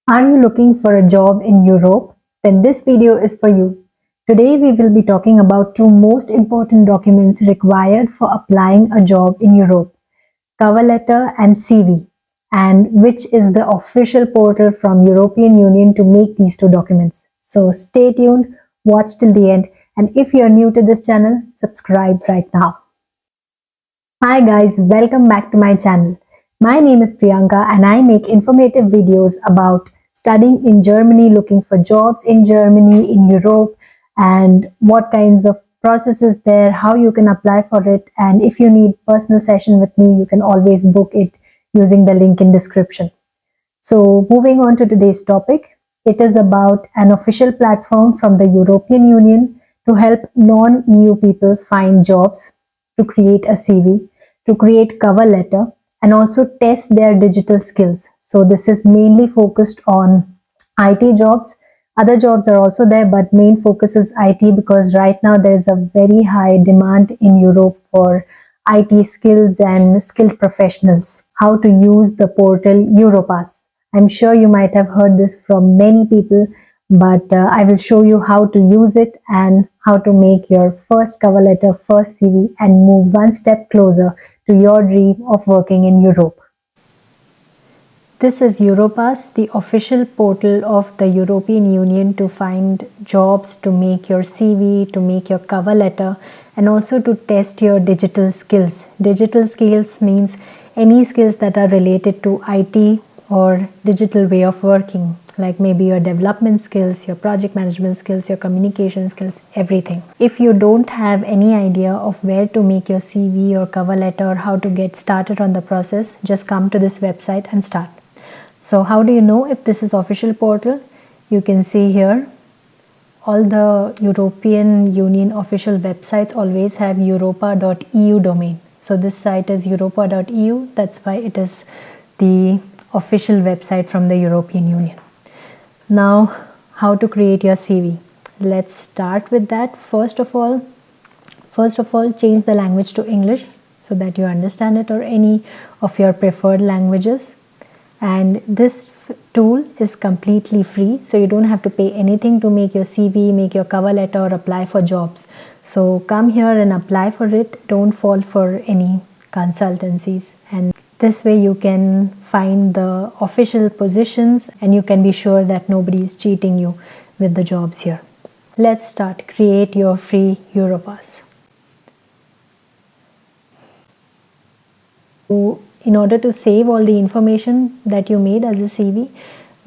Are you looking for a job in Europe? Then this video is for you. Today we will be talking about two most important documents required for applying a job in Europe: cover letter and CV, and which is the official portal from European Union to make these two documents. So stay tuned, watch till the end, and if you are new to this channel, subscribe right now. Hi guys, welcome back to my channel. My name is Priyanka and I make informative videos about studying in Germany, looking for jobs in Germany, in Europe, and what kinds of processes there, how you can apply for it, and if you need personal session with me, you can always book it using the link in description. So moving on to today's topic, it is about an official platform from the European Union to help non-EU people find jobs, to create a CV, to create cover letter, and also test their digital skills. So this is mainly focused on IT jobs. Other jobs are also there, but main focus is IT because right now there is a very high demand in Europe for IT skills and skilled professionals. How to use the portal Europass. I'm sure you might have heard this from many people, but I will show you how to use it and how to make your first cover letter, first CV, and move one step closer to your dream of working in Europe. This is Europass, the official portal of the European Union to find jobs, to make your CV, to make your cover letter, and also to test your digital skills. Digital skills means any skills that are related to IT or digital way of working, like maybe your development skills, your project management skills, your communication skills, everything. If you don't have any idea of where to make your CV or cover letter or how to get started on the process, just come to this website and start. So how do you know if this is official portal? You can see here all the European Union official websites always have europa.eu domain. So this site is europa.eu, that's why it is the official website from the European Union. Now, how to create your CV? Let's start with that. First of all, change the language to English so that you understand it, or any of your preferred languages. And this tool is completely free, so you don't have to pay anything to make your CV, make your cover letter, or apply for jobs. So come here and apply for it. Don't fall for any consultancies, and this way you can find the official positions and you can be sure that nobody is cheating you with the jobs here. Let's start. Create your free Europass. So in order to save all the information that you made as a CV,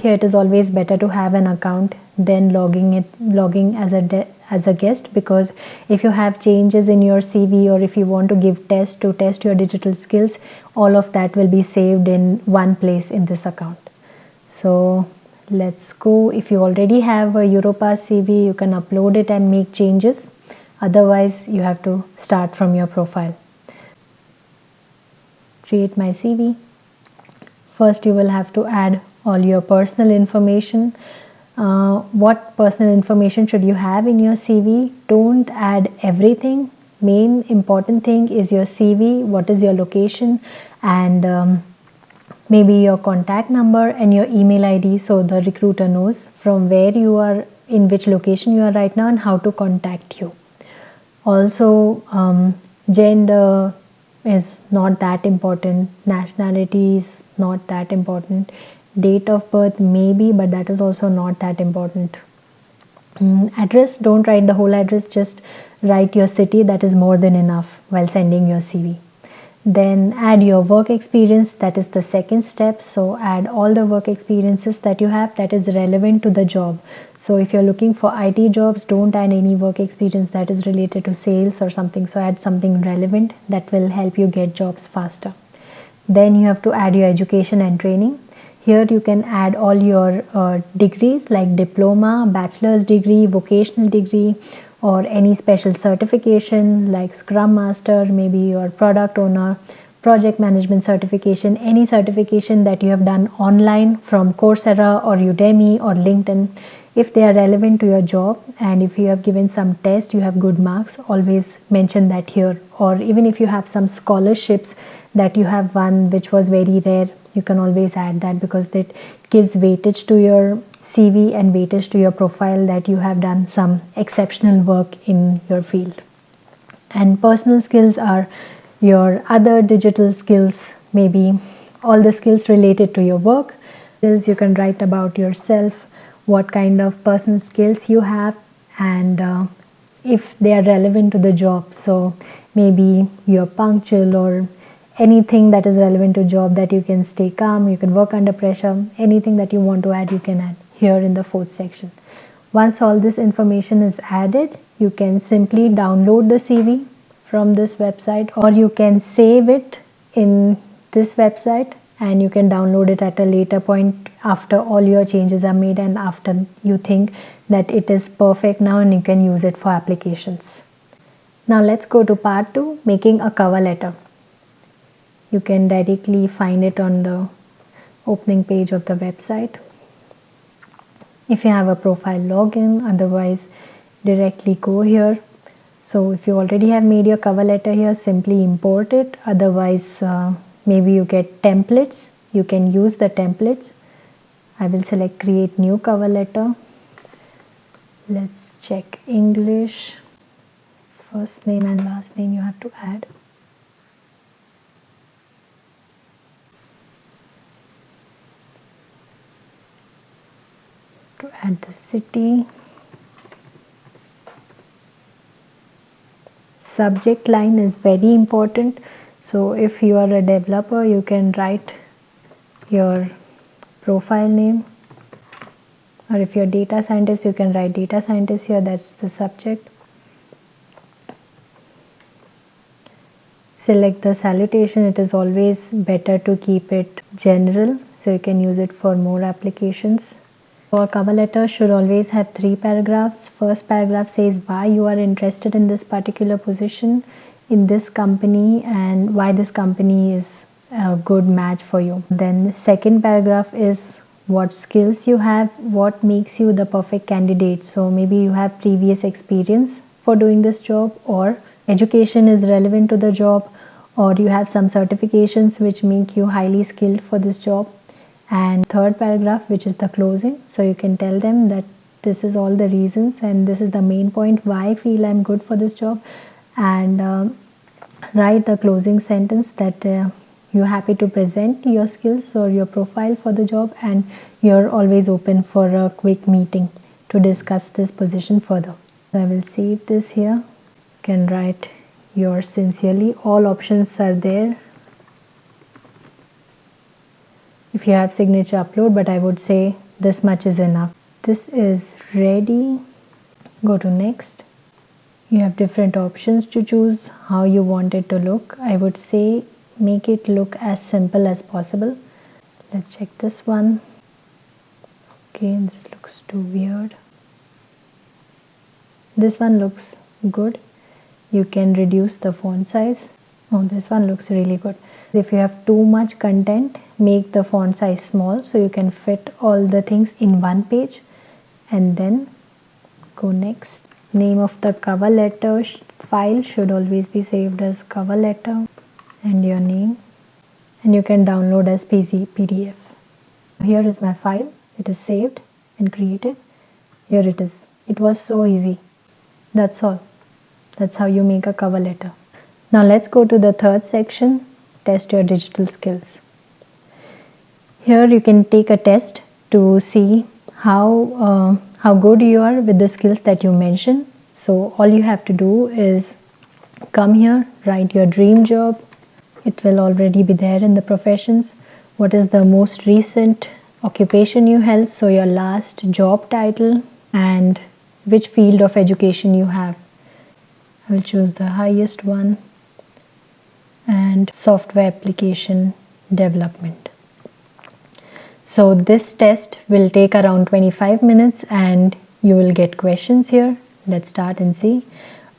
here it is always better to have an account than logging as a guest, because if you have changes in your CV or if you want to give tests to test your digital skills, all of that will be saved in one place in this account. So let's go. If you already have a Europass CV, you can upload it and make changes. Otherwise, you have to start from your profile. Create my CV. First, you will have to add all your personal information. What personal information should you have in your CV? Don't add everything. Main important thing is your CV, what is your location, and maybe your contact number and your email ID, so the recruiter knows from where you are, in which location you are right now, and how to contact you. Also, gender is not that important, nationality is not that important, date of birth maybe, but that is also not that important. Address, don't write the whole address, just write your city, that is more than enough while sending your CV. Then add your work experience, that is the second step. So add all the work experiences that you have that is relevant to the job. So if you're looking for IT jobs, don't add any work experience that is related to sales or something. So add something relevant that will help you get jobs faster. Then you have to add your education and training. Here you can add all your degrees like diploma, bachelor's degree, vocational degree, or any special certification like Scrum Master, maybe your product owner, project management certification, any certification that you have done online from Coursera or Udemy or LinkedIn. If they are relevant to your job and if you have given some test, you have good marks, always mention that here. Or even if you have some scholarships that you have won which was very rare, you can always add that, because that gives weightage to your CV and weightage to your profile that you have done some exceptional work in your field. And personal skills are your other digital skills, maybe all the skills related to your work. Skills you can write about yourself, what kind of personal skills you have, and if they are relevant to the job. So maybe you're punctual, or anything that is relevant to job, that you can stay calm, you can work under pressure, anything that you want to add, you can add here in the fourth section. Once all this information is added, you can simply download the CV from this website, or you can save it in this website and you can download it at a later point after all your changes are made and after you think that it is perfect now and you can use it for applications. Now let's go to part 2, making a cover letter. You can directly find it on the opening page of the website. If you have a profile login, otherwise directly go here. So if you already have made your cover letter here, simply import it. Otherwise, maybe you get templates. You can use the templates. I will select create new cover letter. Let's check English. First name and last name you have to add. To add the city. Subject line is very important. So if you are a developer, you can write your profile name, or if you're data scientist, you can write data scientist here, that's the subject. Select the salutation. It is always better to keep it general, so you can use it for more applications. Our cover letter should always have 3 paragraphs. First paragraph says why you are interested in this particular position in this company and why this company is a good match for you. Then the second paragraph is what skills you have, what makes you the perfect candidate. So maybe you have previous experience for doing this job, or education is relevant to the job, or you have some certifications which make you highly skilled for this job. And third paragraph, which is the closing, so you can tell them that this is all the reasons and this is the main point why I feel I'm good for this job, and write the closing sentence that you're happy to present your skills or your profile for the job, and you're always open for a quick meeting to discuss this position further. I will save this here. You can write yours sincerely. All options are there. If you have signature, upload, but I would say this much is enough. This is ready. Go to next. You have different options to choose how you want it to look. I would say make it look as simple as possible. Let's check this one. Okay, this looks too weird. This one looks good. You can reduce the font size. Oh, this one looks really good. If you have too much content, make the font size small so you can fit all the things in one page, and then go next. Name of the cover letter file should always be saved as cover letter, and your name, and you can download as PDF. Here is my file. It is saved and created. Here it is. It was so easy. That's all. That's how you make a cover letter. Now let's go to the third section, test your digital skills. Here you can take a test to see how good you are with the skills that you mentioned. So all you have to do is come here, write your dream job. It will already be there in the professions. What is the most recent occupation you held? So your last job title and which field of education you have. I will choose the highest one, and software application development. So this test will take around 25 minutes and you will get questions here. Let's start and see.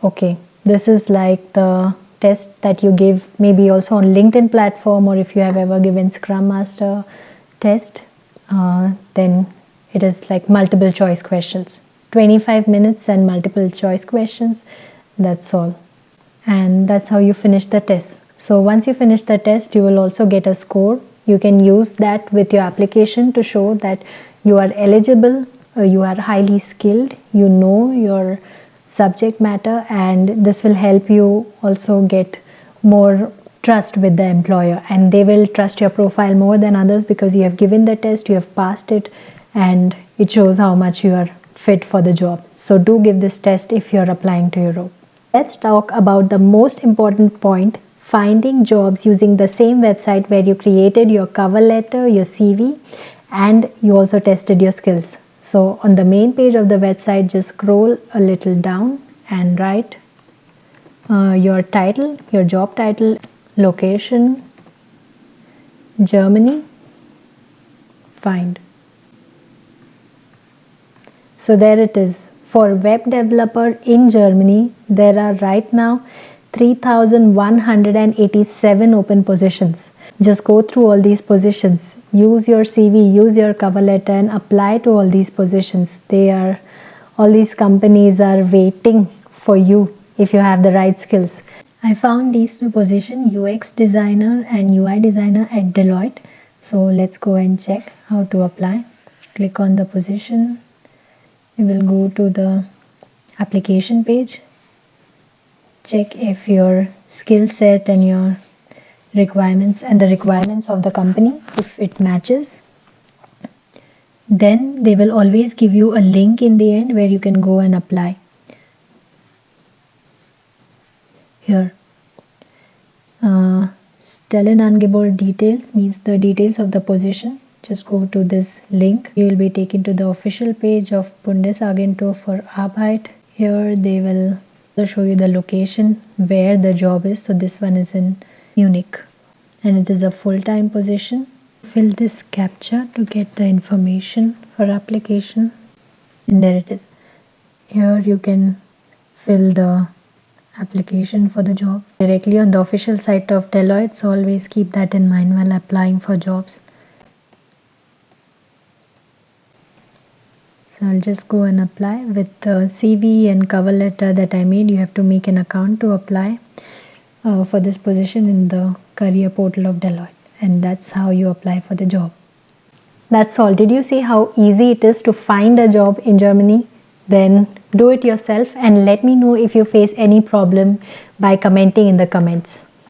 Okay, this is like the test that you give maybe also on LinkedIn platform, or if you have ever given Scrum Master test, then it is like multiple choice questions. 25 minutes and multiple choice questions. That's all. And that's how you finish the test. So once you finish the test, you will also get a score You can use that with your application to show that you are eligible, you are highly skilled, you know your subject matter, and this will help you also get more trust with the employer, and they will trust your profile more than others because you have given the test, you have passed it, and it shows how much you are fit for the job. So do give this test if you're applying to Europe. Let's talk about the most important point, finding jobs using the same website where you created your cover letter, your CV, and you also tested your skills. So on the main page of the website, just scroll a little down and write your title, your job title, location, Germany, find. So there it is. For web developer in Germany, there are right now 3,187 open positions. Just go through all these positions. Use your CV, use your cover letter and apply to all these positions. All these companies are waiting for you if you have the right skills. I found these two positions, UX designer and UI designer at Deloitte. So let's go and check how to apply. Click on the position. We will go to the application page. Check if your skill set and your requirements and the requirements of the company, if it matches. Then they will always give you a link in the end where you can go and apply. Here. Stellenangebot details means the details of the position. Just go to this link. You will be taken to the official page of Bundesagentur für Arbeit. Here they will also show you the location where the job is. So this one is in Munich and it is a full-time position. Fill this captcha to get the information for application, and there it is. Here you can fill the application for the job directly on the official site of Deloitte, so always keep that in mind while applying for jobs. So I'll just go and apply with the CV and cover letter that I made. You have to make an account to apply for this position in the career portal of Deloitte, and that's how you apply for the job. That's all. Did you see how easy it is to find a job in Germany? Then do it yourself and let me know if you face any problem by commenting in the comments.